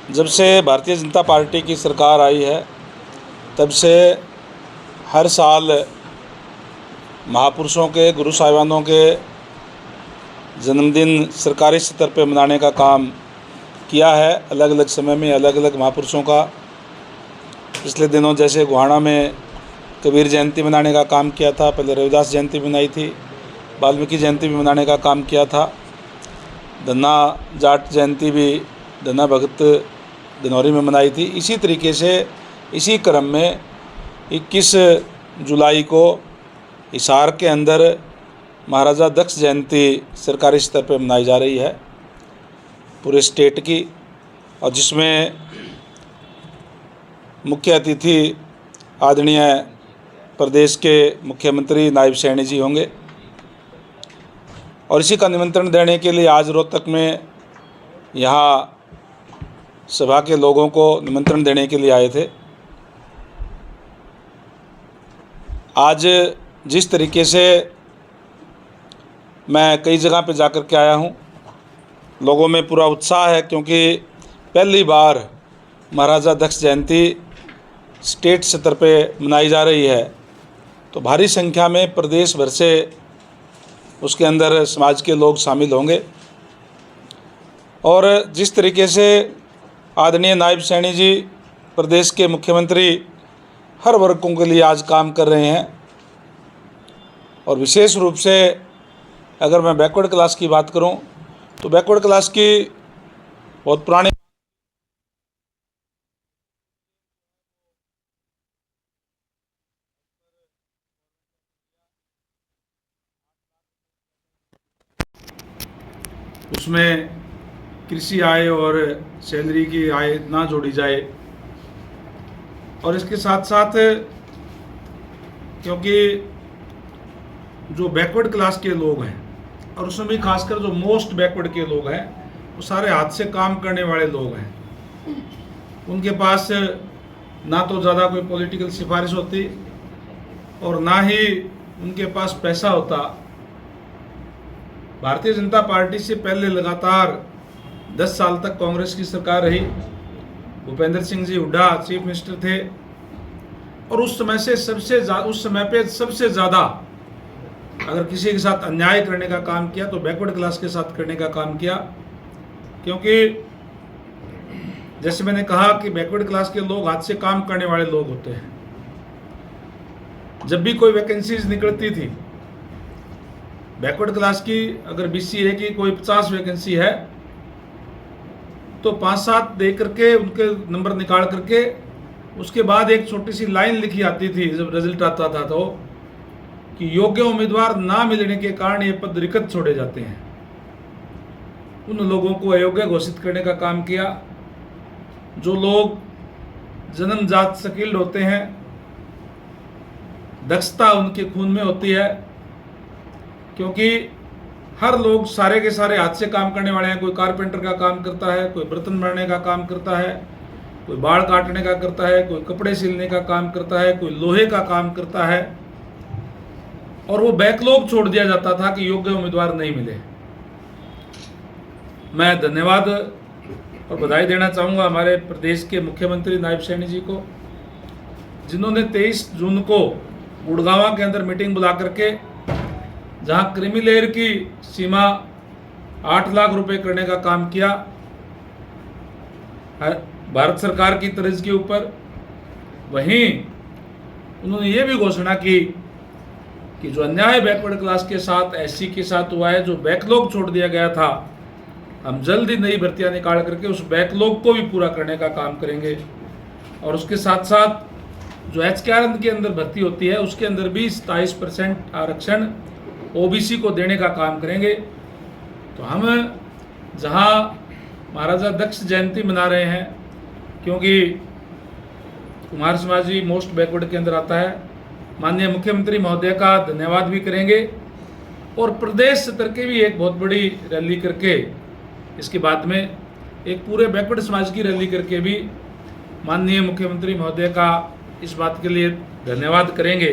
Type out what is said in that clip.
जब से भारतीय जनता पार्टी की सरकार आई है तब से हर साल महापुरुषों के, गुरु साहिबानों के जन्मदिन सरकारी स्तर पर मनाने का काम किया है। अलग अलग समय में अलग अलग महापुरुषों का, पिछले दिनों जैसे गोहाना में कबीर जयंती मनाने का काम किया था, पहले रविदास जयंती मनाई थी, वाल्मीकि जयंती भी मनाने का काम किया था, धन्ना जाट जयंती भी धन्ना भगत धनौरी में मनाई थी। इसी तरीके से इसी क्रम में 21 जुलाई को हिसार के अंदर महाराजा दक्ष जयंती सरकारी स्तर पर मनाई जा रही है पूरे स्टेट की, और जिसमें मुख्य अतिथि आदरणीय प्रदेश के मुख्यमंत्री नायब सैनी जी होंगे। और इसी का निमंत्रण देने के लिए आज रोहतक में यहाँ सभा के लोगों को निमंत्रण देने के लिए आए थे। आज जिस तरीके से मैं कई जगह पे जाकर के आया हूँ, लोगों में पूरा उत्साह है, क्योंकि पहली बार महाराजा दक्ष जयंती स्टेट स्तर पे मनाई जा रही है। तो भारी संख्या में प्रदेश भर से उसके अंदर समाज के लोग शामिल होंगे। और जिस तरीके से आदरणीय नायब सैनी जी प्रदेश के मुख्यमंत्री हर वर्गों के लिए आज काम कर रहे हैं, और विशेष रूप से अगर मैं बैकवर्ड क्लास की बात करूं तो बैकवर्ड क्लास की बहुत पुरानी उसमें कृषि आय और सैलरी की आय ना जोड़ी जाए। और इसके साथ साथ क्योंकि जो बैकवर्ड क्लास के लोग हैं, और उसमें भी खासकर जो मोस्ट बैकवर्ड के लोग हैं, वो सारे हाथ से काम करने वाले लोग हैं। उनके पास ना तो ज़्यादा कोई पॉलिटिकल सिफारिश होती और ना ही उनके पास पैसा होता। भारतीय जनता पार्टी से पहले लगातार 10 साल तक कांग्रेस की सरकार रही। भूपेंद्र सिंह जी हुड्डा चीफ मिनिस्टर थे, और उस समय पे सबसे ज़्यादा अगर किसी के साथ अन्याय करने का काम किया तो बैकवर्ड क्लास के साथ करने का काम किया। क्योंकि जैसे मैंने कहा कि बैकवर्ड क्लास के लोग हाथ से काम करने वाले लोग होते हैं। जब भी कोई वैकेंसीज निकलती थी बैकवर्ड क्लास की, अगर BCA की कोई 50 वैकेंसी है तो 5-7 दे करके उनके नंबर निकाल करके उसके बाद एक छोटी सी लाइन लिखी आती थी जब रिजल्ट आता था, तो कि योग्य उम्मीदवार ना मिलने के कारण ये पद रिक्त छोड़े जाते हैं। उन लोगों को अयोग्य घोषित करने का काम किया। जो लोग जन्मजात स्किल्ड होते हैं, दक्षता उनके खून में होती है, क्योंकि हर लोग सारे के सारे हाथ से काम करने वाले हैं। कोई कारपेंटर का काम करता है, कोई बर्तन बनाने का काम करता है, कोई बाल काटने का करता है, कोई कपड़े सिलने का काम करता है, कोई लोहे का काम करता है। और वो बैकलॉग छोड़ दिया जाता था कि योग्य उम्मीदवार नहीं मिले। मैं धन्यवाद और बधाई देना चाहूँगा हमारे प्रदेश के मुख्यमंत्री नायब सैनी जी को, जिन्होंने 23 जून को गुड़गांव के अंदर मीटिंग बुला करके जहाँ क्रीमी लेयर की सीमा 8 लाख रुपए करने का काम किया भारत सरकार की तर्ज के ऊपर, वहीं उन्होंने ये भी घोषणा की कि जो अन्याय बैकवर्ड क्लास के साथ, SC के साथ हुआ है, जो बैकलॉग छोड़ दिया गया था, हम जल्द ही नई भर्तियां निकाल करके उस बैकलॉग को भी पूरा करने का काम करेंगे। और उसके साथ साथ जो HKRN के अंदर भर्ती होती है उसके अंदर भी 27% आरक्षण OBC को देने का काम करेंगे। तो हम जहां महाराजा दक्ष जयंती मना रहे हैं, क्योंकि कुमार समाज भी मोस्ट बैकवर्ड के अंदर आता है, माननीय मुख्यमंत्री महोदय का धन्यवाद भी करेंगे। और प्रदेश स्तर के भी एक बहुत बड़ी रैली करके, इसके बाद में एक पूरे बैकवर्ड समाज की रैली करके भी माननीय मुख्यमंत्री महोदय का इस बात के लिए धन्यवाद करेंगे